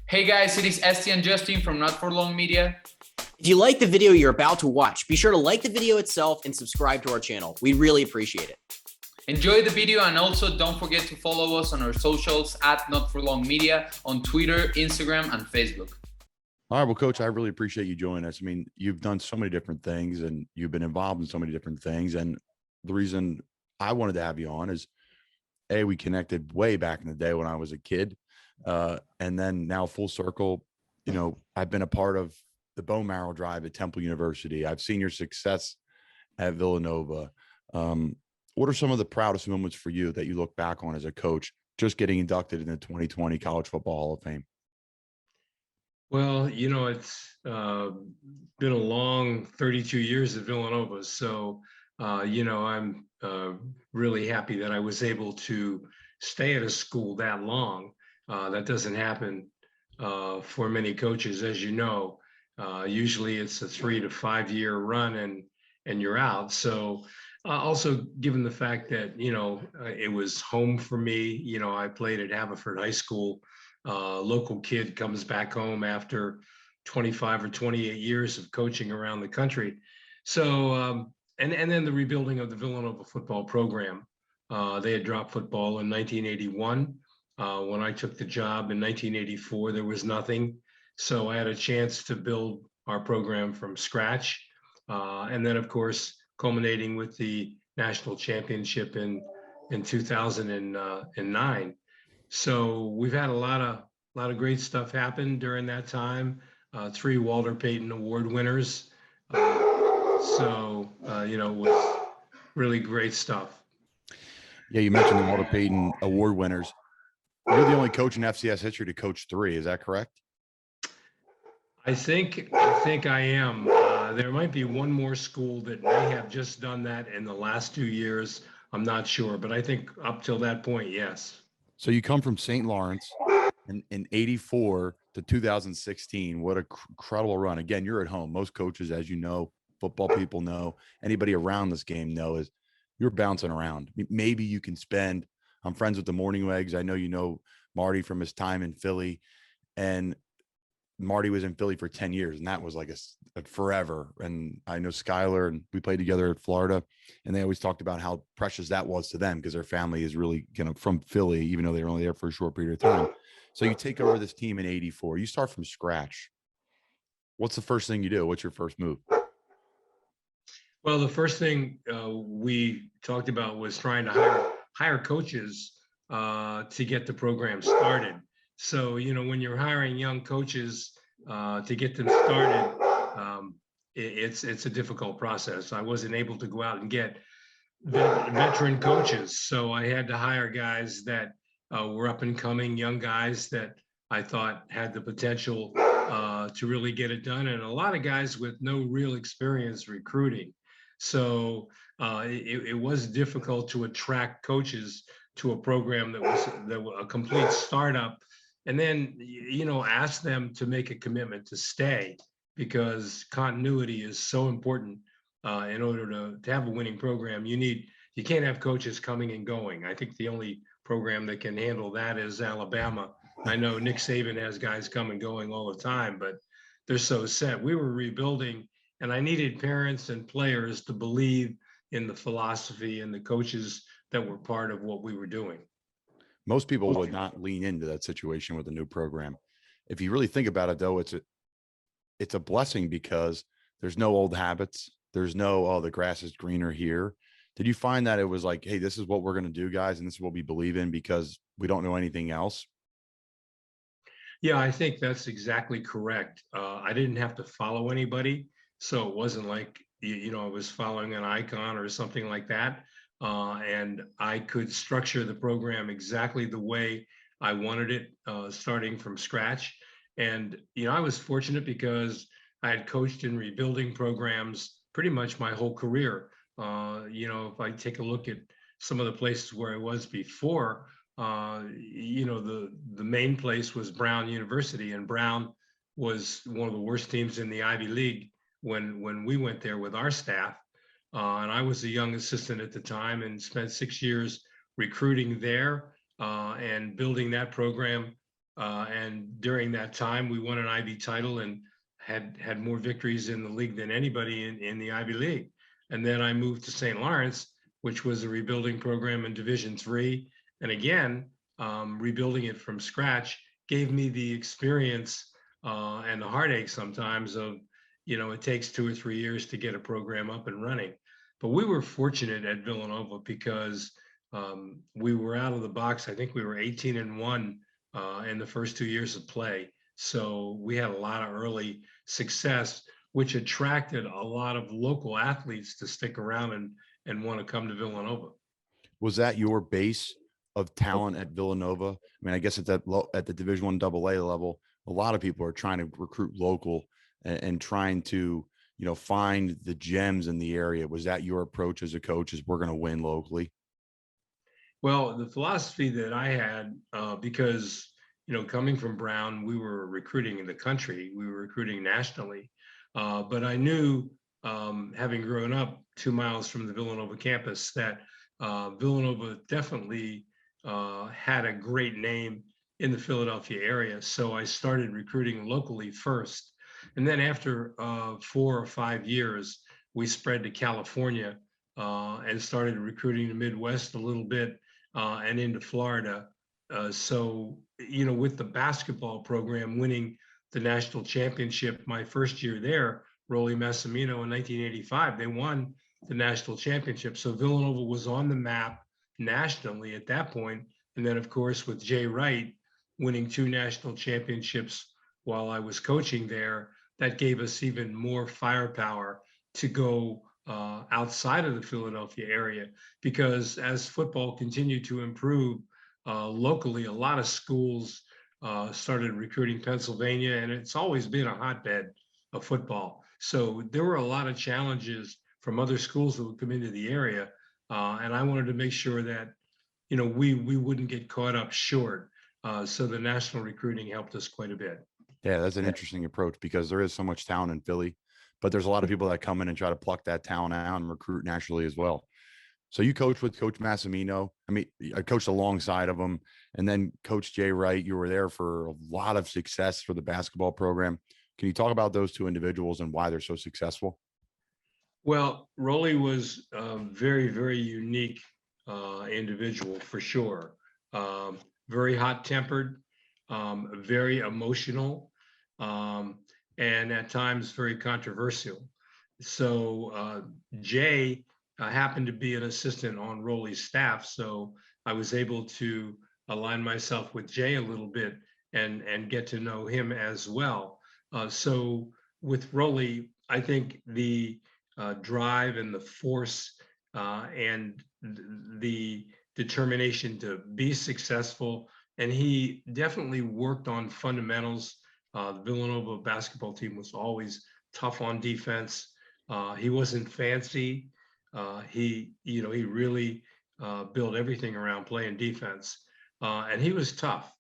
Hey guys, it is Esti and Justin from Not For Long Media. If you like the video you're about to watch, be sure to like the video itself and subscribe to our channel. We really appreciate it. Enjoy the video, and also don't forget to follow us on our socials at Not For Long Media on Twitter, Instagram, and Facebook. All right, well, Coach, I really appreciate you joining us. I mean, you've done so many different things and you've been involved in so many different things. And the reason I wanted to have you on is, A, we connected way back in the day when I was a kid. And then now full circle, you know, I've been a part of the bone marrow drive at Temple University. I've seen your success at Villanova. What are some of the proudest moments for you that you look back on as a coach, just getting inducted in the 2020 College Football Hall of Fame? Well, it's been a long 32 years at Villanova. So, I'm really happy that I was able to stay at a school that long. That doesn't happen for many coaches, as you know. Usually it's a 3 to 5 year run and you're out. So also given the fact that, it was home for me, I played at Haverford High School. Local kid comes back home after 25 or 28 years of coaching around the country. So, and then the rebuilding of the Villanova football program. They had dropped football in 1981. When I took the job in 1984, there was nothing. So I had a chance to build our program from scratch. And then, of course, culminating with the national championship in 2009. So we've had a lot of great stuff happen during that time. 3 Walter Payton Award winners. It was really great stuff. Yeah, you mentioned the Walter Payton Award winners. You're the only coach in FCS history to coach 3. Is that correct? I think I am. There might be one more school that may have just done that in the last 2 years. I'm not sure, but I think up till that point, yes. So you come from St. Lawrence in 84 to 2016. What a incredible run. Again, you're at home. Most coaches, as you know, football people know, anybody around this game know, is you're bouncing around. Maybe you can spend, I'm friends with the Morning Legs. I know you know Marty from his time in Philly, and Marty was in Philly for 10 years, and that was like a forever. And I know Skylar, and we played together at Florida, and they always talked about how precious that was to them because their family is really from Philly, even though they were only there for a short period of time. So you take over this team in 84, you start from scratch. What's the first thing you do? What's your first move? Well, the first thing we talked about was trying to hire coaches to get the program started. So, when you're hiring young coaches to get them started, it's a difficult process. I wasn't able to go out and get veteran coaches. So I had to hire guys that were up and coming, young guys that I thought had the potential to really get it done. And a lot of guys with no real experience recruiting. So it was difficult to attract coaches to a program that was a complete startup. And then, ask them to make a commitment to stay, because continuity is so important in order to have a winning program. You can't have coaches coming and going. I think the only program that can handle that is Alabama. I know Nick Saban has guys come and going all the time, but they're so set. We were rebuilding, and I needed parents and players to believe in the philosophy and the coaches that were part of what we were doing. Most people would not lean into that situation with a new program. If you really think about it, though, it's a blessing because there's no old habits. There's no, oh, the grass is greener here. Did you find that it was like, hey, this is what we're going to do, guys, and this is what we believe in because we don't know anything else? Yeah, I think that's exactly correct. I didn't have to follow anybody. So it wasn't like, I was following an icon or something like that. And I could structure the program exactly the way I wanted it, starting from scratch. And, I was fortunate because I had coached in rebuilding programs pretty much my whole career. If I take a look at some of the places where I was before, the main place was Brown University, and Brown was one of the worst teams in the Ivy League when we went there with our staff. And I was a young assistant at the time and spent 6 years recruiting there and building that program And during that time, we won an Ivy title and had more victories in the league than anybody in the Ivy League. And then I moved to St. Lawrence, which was a rebuilding program in Division III. And again, rebuilding it from scratch gave me the experience and the heartache sometimes of, it takes 2 or 3 years to get a program up and running. But we were fortunate at Villanova because we were out of the box. I think we were 18-1 in the first 2 years of play. So we had a lot of early success, which attracted a lot of local athletes to stick around and want to come to Villanova. Was that your base of talent at Villanova? I mean, I guess at the Division I AA level, a lot of people are trying to recruit local and trying to, find the gems in the area. Was that your approach as a coach, is we're going to win locally? Well, the philosophy that I had, because, coming from Brown, we were recruiting in the country, we were recruiting nationally. But I knew, having grown up 2 miles from the Villanova campus, that Villanova definitely had a great name in the Philadelphia area. So I started recruiting locally first. And then after 4 or 5 years, we spread to California and started recruiting the Midwest a little bit and into Florida. So, with the basketball program winning the national championship my first year there, Rollie Massimino in 1985, they won the national championship. So Villanova was on the map nationally at that point. And then, of course, with Jay Wright winning 2 national championships while I was coaching there, that gave us even more firepower to go outside of the Philadelphia area, because as football continued to improve locally, a lot of schools started recruiting Pennsylvania, and it's always been a hotbed of football. So there were a lot of challenges from other schools that would come into the area, and I wanted to make sure that we wouldn't get caught up short. So the national recruiting helped us quite a bit. Yeah, that's an interesting approach, because there is so much talent in Philly, but there's a lot of people that come in and try to pluck that talent out and recruit nationally as well. So you coached with Coach Massimino. I mean, I coached alongside of him, and then Coach Jay Wright. You were there for a lot of success for the basketball program. Can you talk about those 2 individuals and why they're so successful? Well, Rollie was a very, very unique individual for sure. Very hot-tempered, very emotional, and at times very controversial. So Jay happened to be an assistant on Rollie's staff, so I was able to align myself with Jay a little bit and get to know him as well. So with Rollie, I think the drive and the force and the determination to be successful, and he definitely worked on fundamentals. The Villanova basketball team was always tough on defense. He wasn't fancy. He really built everything around playing defense, and he was tough.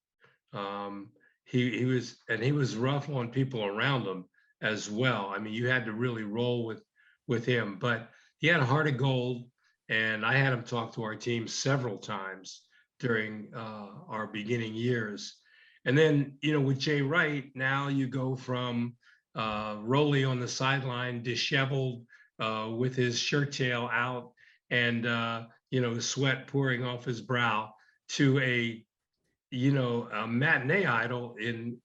He was rough on people around him as well. I mean, you had to really roll with him, but he had a heart of gold, and I had him talk to our team several times during our beginning years. And then, with Jay Wright, now you go from Rollie on the sideline, disheveled, with his shirt tail out and, sweat pouring off his brow, to a matinee idol in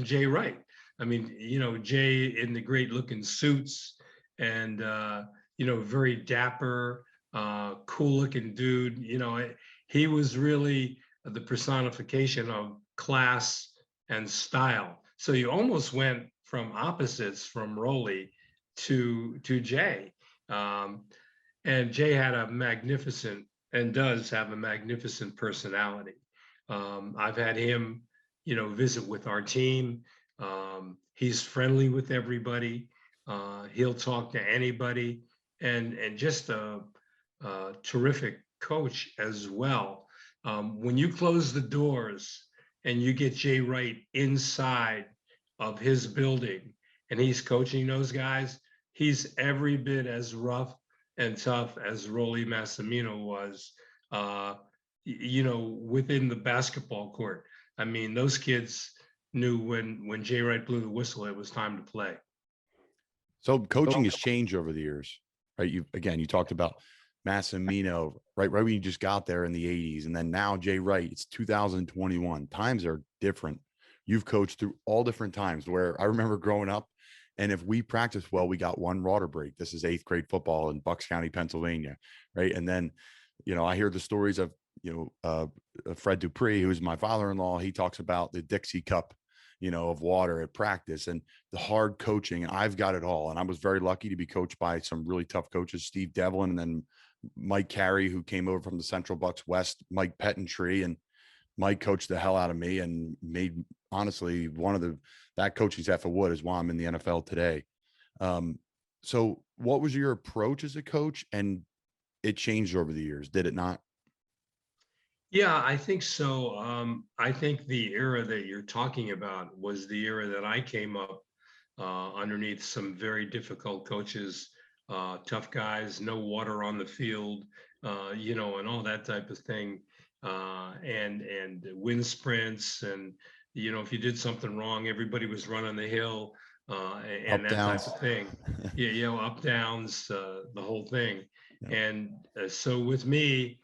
Jay Wright. I mean, Jay in the great looking suits and, very dapper, cool looking dude. He was really the personification of class and style. So you almost went from opposites from Rollie to Jay. And Jay had a magnificent, and does have a magnificent personality. I've had him, visit with our team. He's friendly with everybody. He'll talk to anybody, and just a terrific coach as well. When you close the doors and you get Jay Wright inside of his building and he's coaching those guys, he's every bit as rough and tough as Rollie Massimino was, within the basketball court. I mean, those kids knew when Jay Wright blew the whistle, it was time to play. So coaching has changed over the years, right? You talked about Massimino, right when you just got there in the 80s, and then now Jay Wright. It's 2021. Times are different. You've coached through all different times. Where I remember growing up, and if we practiced well, we got one water break. This is 8th grade football in Bucks County, Pennsylvania, right? And then, I hear the stories of Fred Dupree, who's my father-in-law. He talks about the Dixie Cup, of water at practice and the hard coaching. And I've got it all. And I was very lucky to be coached by some really tough coaches, Steve Devlin, and then Mike Carey, who came over from the Central Bucks West, Mike Pettentree, and Mike coached the hell out of me and made, honestly, that coaching staff of Wood is why I'm in the NFL today. So what was your approach as a coach? And it changed over the years, did it not? Yeah, I think so. I think the era that you're talking about was the era that I came up underneath some very difficult coaches, tough guys, no water on the field, and all that type of thing, and wind sprints, and if you did something wrong, everybody was running the hill, and Up, that downs. type of thing. Yeah, up downs, the whole thing, Yeah. and so with me.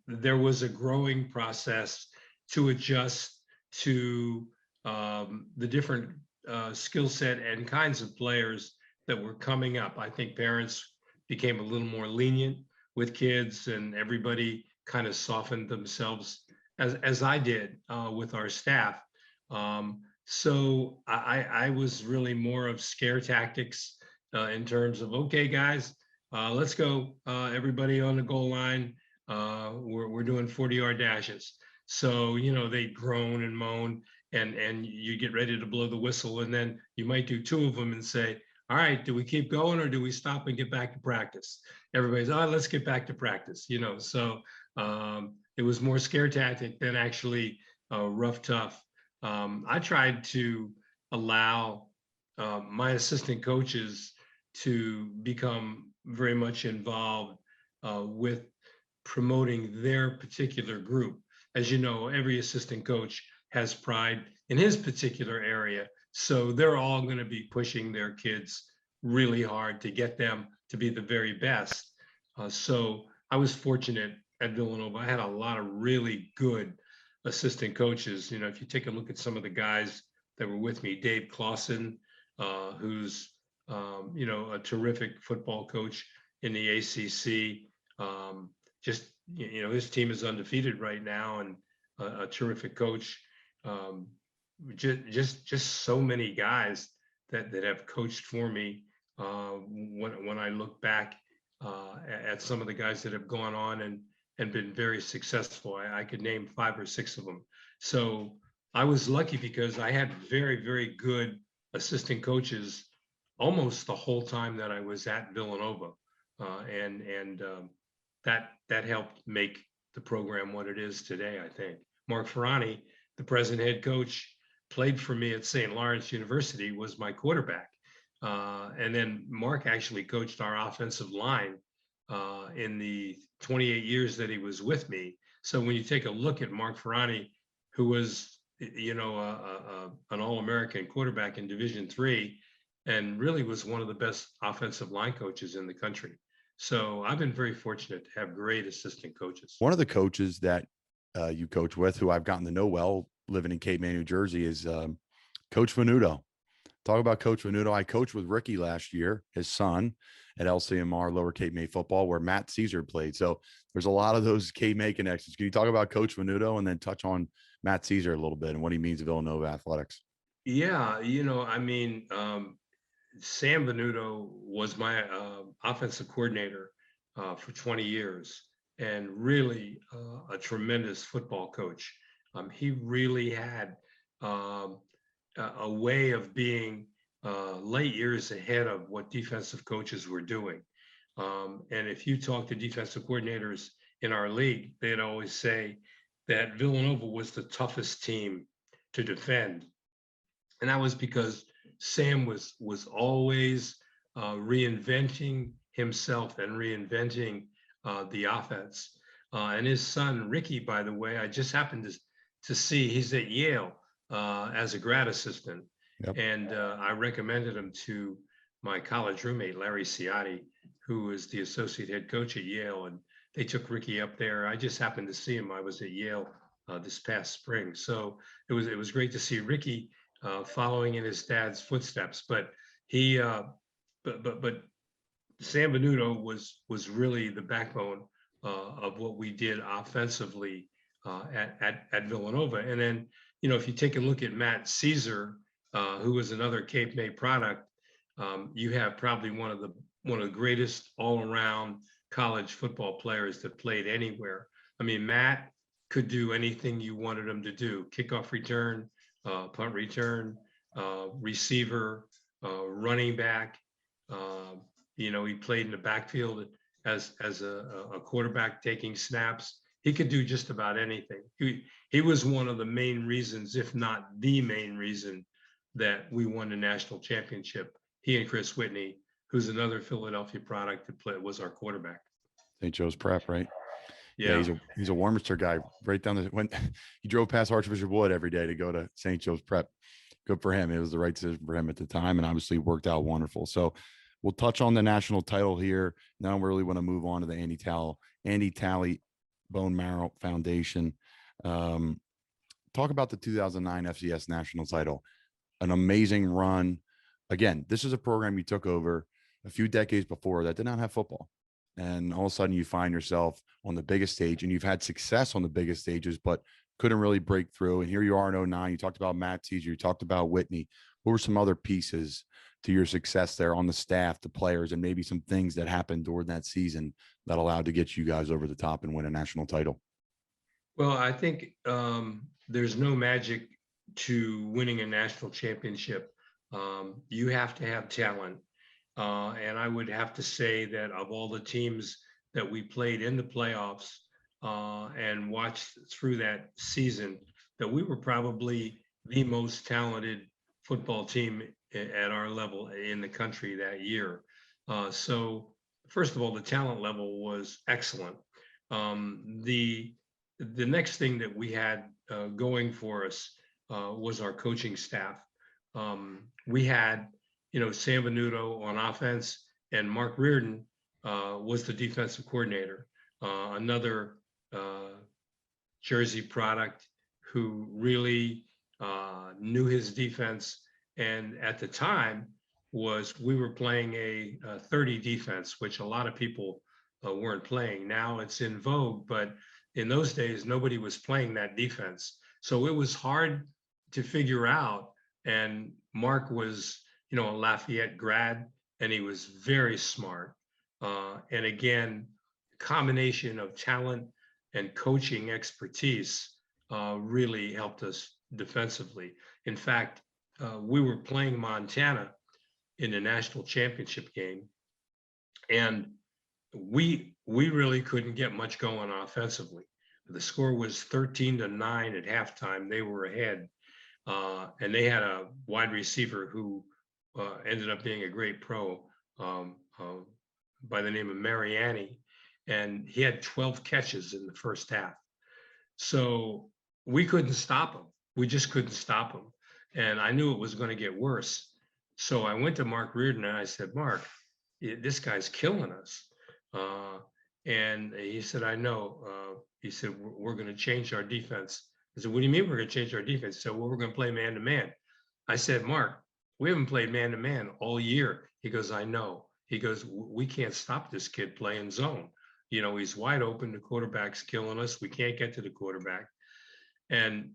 There was a growing process to adjust to the different skill set and kinds of players that were coming up. I think parents became a little more lenient with kids, and everybody kind of softened themselves, as I did with our staff. So I was really more of scare tactics in terms of, okay, guys, let's go, everybody on the goal line. We're doing 40-yard dashes. So, they groan and moan, and you get ready to blow the whistle, and then you might do 2 of them and say, all right, do we keep going or do we stop and get back to practice? Everybody's, let's get back to practice, so it was more scare tactic than actually rough, tough. I tried to allow my assistant coaches to become very much involved with promoting their particular group. As you know, every assistant coach has pride in his particular area. So they're all going to be pushing their kids really hard to get them to be the very best. So I was fortunate at Villanova. I had a lot of really good assistant coaches. If you take a look at some of the guys that were with me, Dave Clausen, who's, a terrific football coach in the ACC. His team is undefeated right now, and a terrific coach. Just so many guys that have coached for me. When I look back at some of the guys that have gone on and been very successful, I could name 5 or 6 of them. So I was lucky because I had very, very good assistant coaches almost the whole time that I was at Villanova, and that helped make the program what it is today. I think Mark Ferrani, the present head coach, played for me at St. Lawrence University, was my quarterback, and then Mark actually coached our offensive line in the 28 years that he was with me. So when you take a look at Mark Ferrani, who was an All-American quarterback in Division III, and really was one of the best offensive line coaches in the country. So I've been very fortunate to have great assistant coaches. One of the coaches that you coach with, who I've gotten to know well, living in Cape May, New Jersey, is Coach Venuto. Talk about Coach Venuto. I coached with Ricky last year, his son, at LCMR Lower Cape May football, where Matt Caesar played. So there's a lot of those Cape May connections. Can you talk about Coach Venuto and then touch on Matt Caesar a little bit and what he means to Villanova athletics? Yeah, Sam Venuto was my offensive coordinator for 20 years, and really a tremendous football coach. He really had a way of being light years ahead of what defensive coaches were doing. And if you talk to defensive coordinators in our league, they'd always say that Villanova was the toughest team to defend. And that was because Sam was always reinventing himself and reinventing the offense. And his son, Ricky, by the way, I just happened to see. He's at Yale as a grad assistant. Yep. And I recommended him to my college roommate, Larry Ciotti, who is the associate head coach at Yale. And they took Ricky up there. I just happened to see him. I was at Yale this past spring. So it was great to see Ricky following in his dad's footsteps. But he, but Sam Venuto was really the backbone of what we did offensively at Villanova. And then, you know, if you take a look at Matt Caesar, who was another Cape May product, you have probably one of the greatest all-around college football players that played anywhere. I mean, Matt could do anything you wanted him to do: kickoff return, punt return, receiver, running back. You know, he played in the backfield as a quarterback taking snaps. He could do just about anything. He was one of the main reasons, if not the main reason, that we won the national championship. He and Chris Whitney, who's another Philadelphia product that was our quarterback. St. Joe's Prep, right? Yeah. He's a Warminster guy, right down when he drove past Archbishop Wood every day to go to St. Joe's Prep. Good for him. It was the right decision for him at the time, and obviously worked out wonderful. So we'll touch on the national title here. Now we really want to move on to the Andy Talley Bone Marrow Foundation. Talk about the 2009 FCS national title. An amazing run. Again, this is a program you took over a few decades before that did not have football. And all of a sudden you find yourself on the biggest stage, and you've had success on the biggest stages, but couldn't really break through. And here you are in 09. You talked about Matt Teaser. You talked about Whitney. What were some other pieces to your success there on the staff, the players, and maybe some things that happened during that season that allowed to get you guys over the top and win a national title? Well, I think there's no magic to winning a national championship. You have to have talent. And I would have to say that of all the teams that we played in the playoffs and watched through that season, that we were probably the most talented football team at our level in the country that year. So first of all, the talent level was excellent. The next thing that we had going for us was our coaching staff. We had, you know, Sam Venuto on offense, and Mark Reardon was the defensive coordinator, another Jersey product who really knew his defense. And at the time we were playing a 30 defense, which a lot of people weren't playing. Now it's in vogue, but in those days, nobody was playing that defense. So it was hard to figure out. And Mark was, you know, a Lafayette grad, and he was very smart. And again, combination of talent and coaching expertise really helped us defensively. In fact, we were playing Montana in the national championship game, and we really couldn't get much going offensively. The score was 13-9 at halftime. They were ahead, and they had a wide receiver who ended up being a great pro by the name of Mariani, and he had 12 catches in the first half. So we couldn't stop him. We just couldn't stop him. And I knew it was going to get worse. So I went to Mark Reardon and I said, Mark, this guy's killing us. And he said, I know. He said, we're going to change our defense. I said, what do you mean we're going to change our defense? He said, well, we're going to play man-to-man. I said, Mark, we haven't played man-to-man all year. He goes, I know. He goes, we can't stop this kid playing zone. You know, he's wide open. The quarterback's killing us. We can't get to the quarterback. And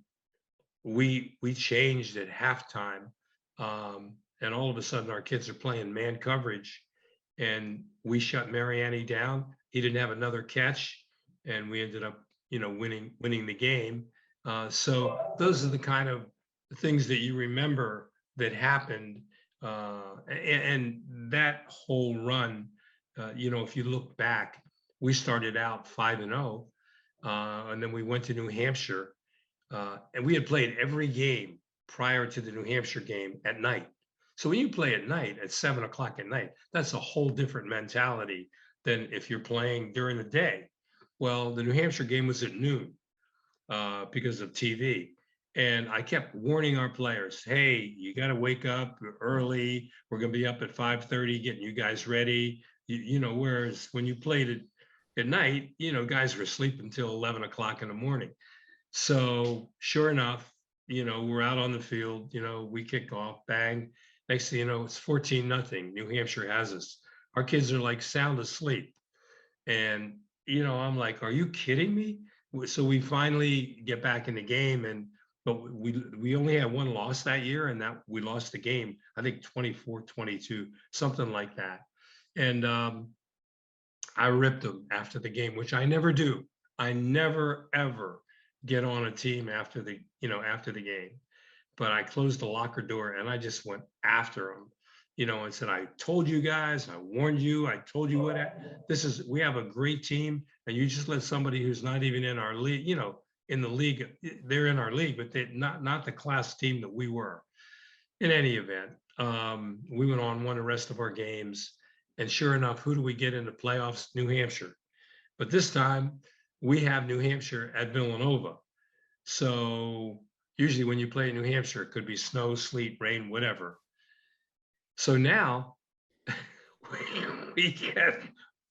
we changed at halftime. And all of a sudden, our kids are playing man coverage. And we shut Mariani down. He didn't have another catch. And we ended up, you know, winning the game. So those are the kind of things that you remember that happened. And that whole run, you know, if you look back, we started out 5-0, and then we went to New Hampshire, and we had played every game prior to the New Hampshire game at night. So when you play at night at 7 o'clock at night, that's a whole different mentality than if you're playing during the day. Well, the New Hampshire game was at noon. because of TV. And I kept warning our players, hey, you got to wake up early. We're going to be up at 5:30, getting you guys ready. Whereas when you played it at night, guys were sleeping until 11 o'clock in the morning. So sure enough, we're out on the field, we kick off, bang. Next thing you know, it's 14-0. New Hampshire has us. Our kids are like sound asleep. And, I'm like, are you kidding me? So we finally get back in the game, but we only had one loss that year, and that we lost the game, I think 24-22, something like that. And I ripped them after the game, which I never do. I never, ever get on a team after the game. But I closed the locker door and I just went after them, and said, I told you guys, I warned you, I told you we have a great team, and you just let somebody who's not even in our league, in the league, they're in our league, but they're not the class team that we were. In any event, we went on, won the rest of our games. And sure enough, who do we get in the playoffs? New Hampshire. But this time we have New Hampshire at Villanova. So usually when you play in New Hampshire, it could be snow, sleet, rain, whatever. So now we get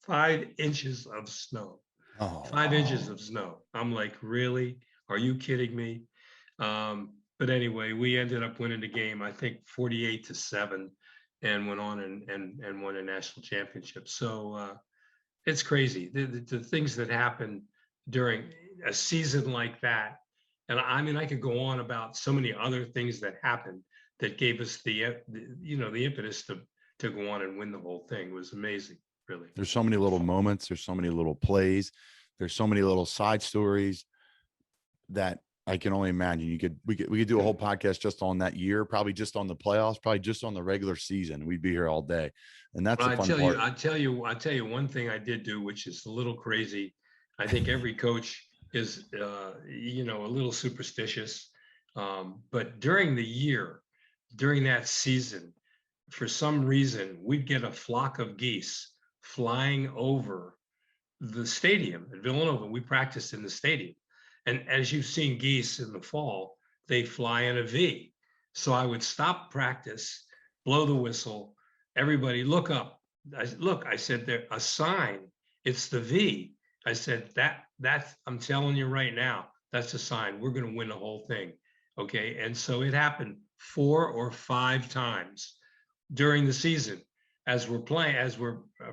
5 inches of snow. Oh, 5 inches of snow. I'm like, really? Are you kidding me? But anyway, we ended up winning the game, I think 48-7, and went on and won a national championship. So it's crazy. The things that happen during a season like that. And I mean, I could go on about so many other things that happened that gave us the impetus to go on and win the whole thing. It was amazing, really. there's so many little moments. There's so many little plays. There's so many little side stories that I can only imagine. We could do a whole podcast just on that year, probably just on the playoffs, probably just on the regular season. We'd be here all day. And that's the fun part. I tell you one thing I did do, which is a little crazy. I think every coach is, a little superstitious. But during the year, during that season, for some reason, we'd get a flock of geese flying over the stadium at Villanova. We practiced in the stadium. And as you've seen geese in the fall, they fly in a V. So I would stop practice, blow the whistle, everybody look up. I said, there a sign, it's the V. I said, that's, I'm telling you right now, that's a sign. We're going to win the whole thing. Okay. And so it happened 4 or 5 times during the season. As we're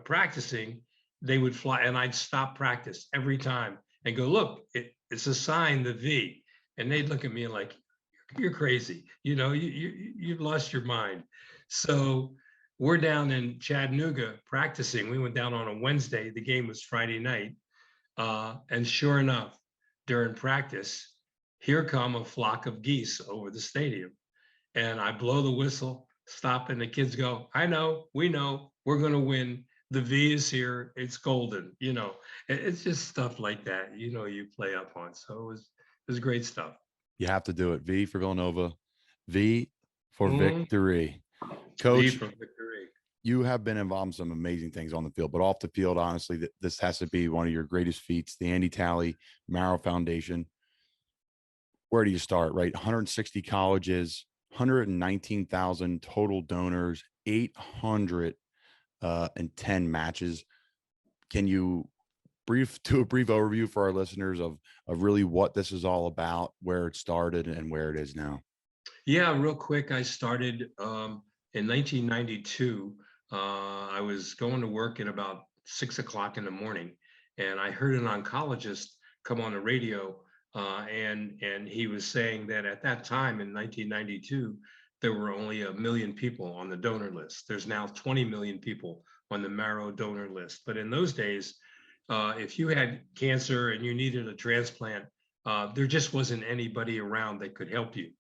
practicing, they would fly, and I'd stop practice every time and go, look, it's a sign, the V. And they'd look at me like, you're crazy. You've lost your mind. So we're down in Chattanooga practicing. We went down on a Wednesday. The game was Friday night. And sure enough, during practice, here come a flock of geese over the stadium. And I blow the whistle, stop, and the kids go, I know, we know, we're going to win. The V is here. It's golden. It's just stuff like that, you play up on. So it was great stuff. You have to do it. V for Villanova, V for victory. Coach, V for victory. You have been involved in some amazing things on the field, but off the field, honestly, this has to be one of your greatest feats, the Andy Talley Marrow Foundation. Where do you start, right? 160 colleges, 119,000 total donors, 810 matches. Can you do a brief overview for our listeners of really what this is all about, where it started and where it is now? Yeah, real quick. I started in 1992. I was going to work at about 6 o'clock in the morning, and I heard an oncologist come on the radio, and he was saying that at that time in 1992, there were only 1 million people on the donor list. There's now 20 million people on the Marrow donor list. But in those days, if you had cancer and you needed a transplant, there just wasn't anybody around that could help you.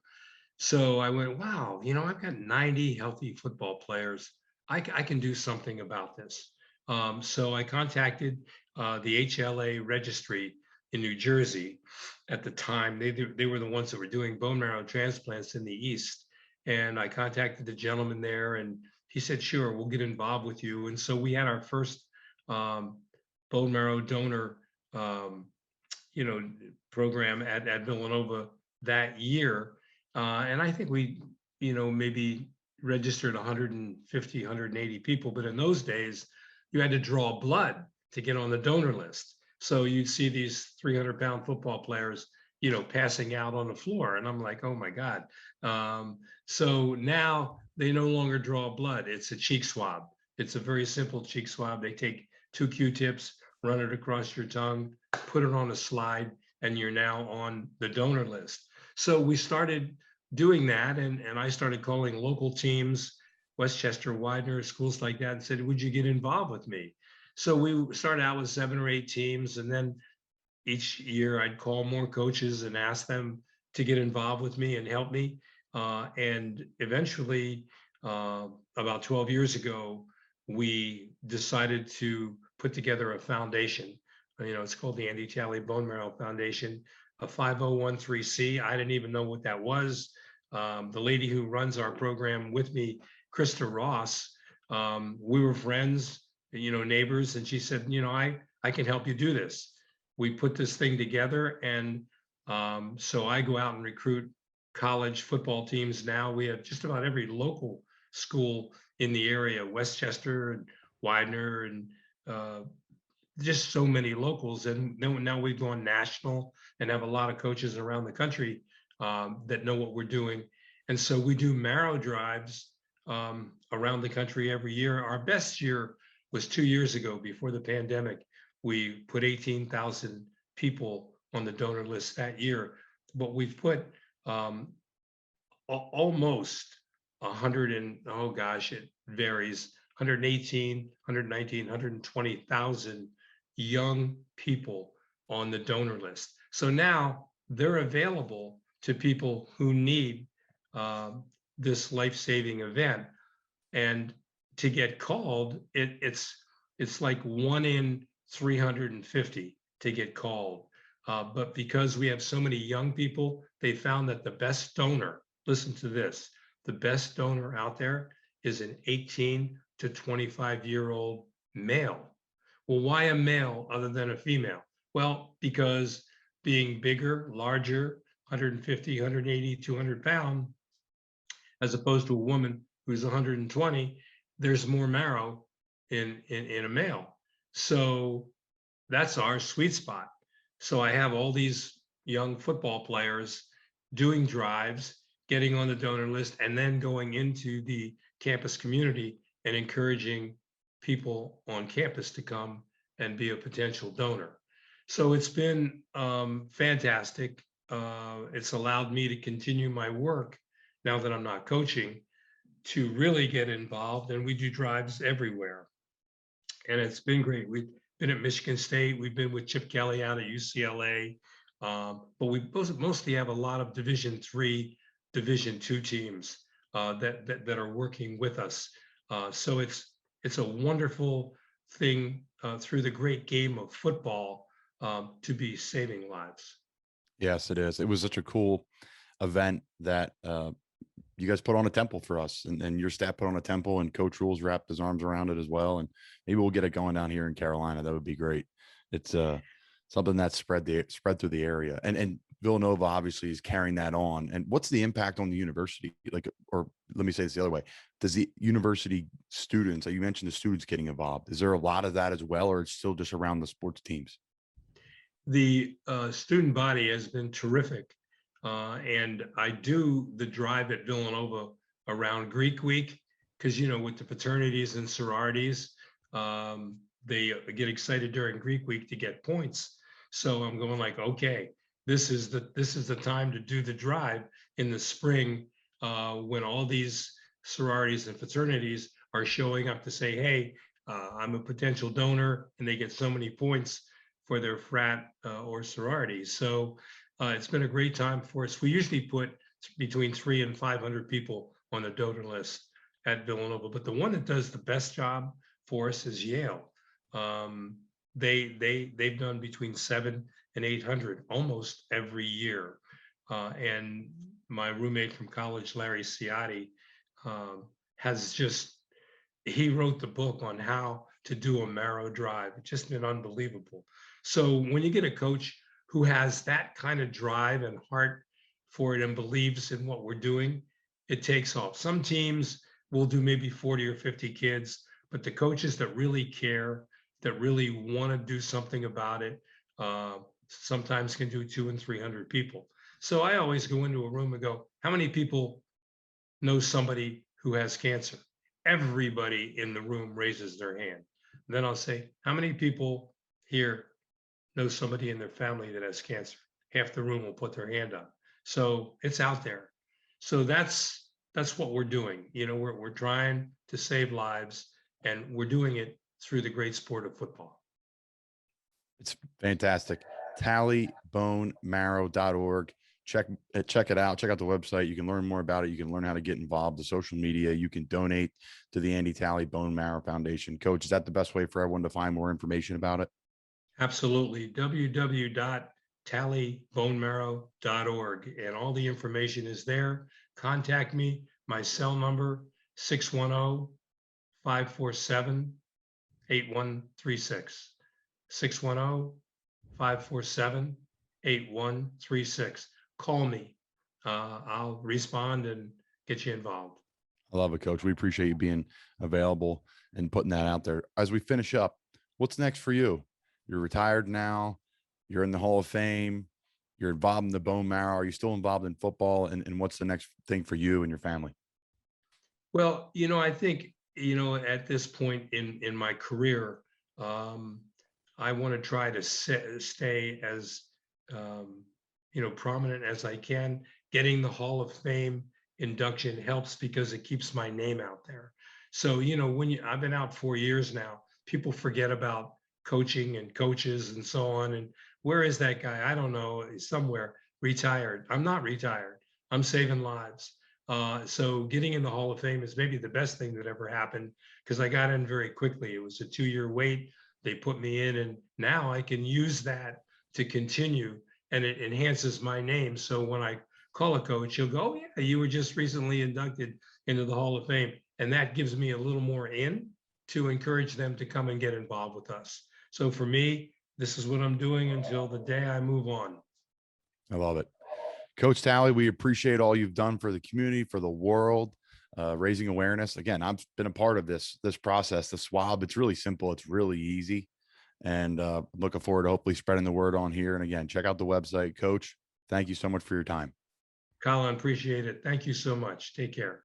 So I went, wow, I've got 90 healthy football players. I can do something about this. So I contacted the HLA registry in New Jersey at the time. They were the ones that were doing bone marrow transplants in the East. And I contacted the gentleman there, and he said, sure, we'll get involved with you. And so we had our first bone marrow donor, program at Villanova that year. And I think we, maybe registered 150, 180 people. But in those days, you had to draw blood to get on the donor list. So you'd see these 300-pound football players, passing out on the floor. And I'm like, oh my God. So now they no longer draw blood. It's a cheek swab. It's a very simple cheek swab. They take 2 Q-tips, run it across your tongue, put it on a slide, and you're now on the donor list. So we started doing that, and I started calling local teams, Westchester, Widener, schools like that, and said, would you get involved with me? So we started out with 7 or 8 teams, and then each year I'd call more coaches and ask them to get involved with me and help me. And eventually, about 12 years ago, we decided to put together a foundation. It's called the Andy Talley Bone Marrow Foundation, a 5013C. I didn't even know what that was. The lady who runs our program with me, Krista Ross, we were friends, neighbors, and she said, I can help you do this. We put this thing together, and so I go out and recruit college football teams now. We have just about every local school in the area, Westchester and Widener, and just so many locals. And now we've gone national and have a lot of coaches around the country that know what we're doing. And so we do Marrow drives around the country every year. Our best year was 2 years ago, before the pandemic. We put 18,000 people on the donor list that year, but we've put almost 100 and, oh gosh, it varies, 118, 119, 120,000 young people on the donor list. So now they're available to people who need this life-saving event. And to get called, it's like 1 in 350 to get called. But because we have so many young people, they found that the best donor, listen to this, the best donor out there is an 18 to 25-year-old male. Well, why a male other than a female? Well, because being bigger, larger, 150, 180, 200 pound, as opposed to a woman who's 120, there's more marrow in a male. So that's our sweet spot. So I have all these young football players doing drives, getting on the donor list, and then going into the campus community and encouraging people on campus to come and be a potential donor. So it's been fantastic. It's allowed me to continue my work now that I'm not coaching, to really get involved, and we do drives everywhere. And it's been great. We've been at Michigan State. We've been with Chip Kelly out at UCLA. But we mostly have a lot of Division III, Division II teams that are working with us. So it's a wonderful thing through the great game of football to be saving lives. Yes, it is. It was such a cool event that you guys put on a temple for us, and your staff put on a temple, and Coach Rules wrapped his arms around it as well. And maybe we'll get it going down here in Carolina. That would be great. It's something that's spread through the area, and Villanova obviously is carrying that on. And what's the impact on the university? Like, or let me say this the other way: does the university students? You mentioned the students getting involved. Is there a lot of that as well, or it's still just around the sports teams? The student body has been terrific. And I do the drive at Villanova around Greek week, because, with the fraternities and sororities, they get excited during Greek week to get points. So I'm going like, okay, this is the time to do the drive in the spring, when all these sororities and fraternities are showing up to say, hey, I'm a potential donor, and they get so many points for their frat or sorority. So it's been a great time for us. We usually put between 300 and 500 people on the donor list at Villanova, but the one that does the best job for us is Yale. They've done between 700 and 800 almost every year. And my roommate from college, Larry Ciotti, he wrote the book on how to do a Marrow drive. It's just been unbelievable. So when you get a coach who has that kind of drive and heart for it and believes in what we're doing, it takes off. Some teams will do maybe 40 or 50 kids, but the coaches that really care, that really want to do something about it, sometimes can do 200 and 300 people. So I always go into a room and go, how many people know somebody who has cancer? Everybody in the room raises their hand. Then I'll say, how many people here know somebody in their family that has cancer? Half the room will put their hand up. So it's out there. So that's what we're doing. We're trying to save lives, and we're doing it through the great sport of football. It's fantastic. TalleyBoneMarrow.org. Check it out. Check out the website. You can learn more about it. You can learn how to get involved, the social media. You can donate to the Andy Talley Bone Marrow Foundation. Coach, is that the best way for everyone to find more information about it? Absolutely. www.talleybonemarrow.org. And all the information is there. Contact me. My cell number, 610-547-8136. 610-547-8136. Call me. I'll respond and get you involved. I love it, Coach. We appreciate you being available and putting that out there. As we finish up, what's next for you? You're retired now. You're in the Hall of Fame. You're involved in the bone marrow. Are you still involved in football? And what's the next thing for you and your family? Well, I think, at this point in my career, I want to try to stay as, prominent as I can. Getting the Hall of Fame induction helps because it keeps my name out there. So, I've been out 4 years now, people forget about coaching and coaches and so on. And where is that guy? I don't know. He's somewhere retired. I'm not retired. I'm saving lives. So getting in the Hall of Fame is maybe the best thing that ever happened, because I got in very quickly. It was a 2-year wait. They put me in, and now I can use that to continue, and it enhances my name. So when I call a coach, he'll go, oh yeah, you were just recently inducted into the Hall of Fame. And that gives me a little more in to encourage them to come and get involved with us. So for me, this is what I'm doing until the day I move on. I love it. Coach Talley, we appreciate all you've done for the community, for the world, raising awareness. Again, I've been a part of this process, the swab. It's really simple. It's really easy. And looking forward to hopefully spreading the word on here. And again, check out the website. Coach, thank you so much for your time. Colin, appreciate it. Thank you so much. Take care.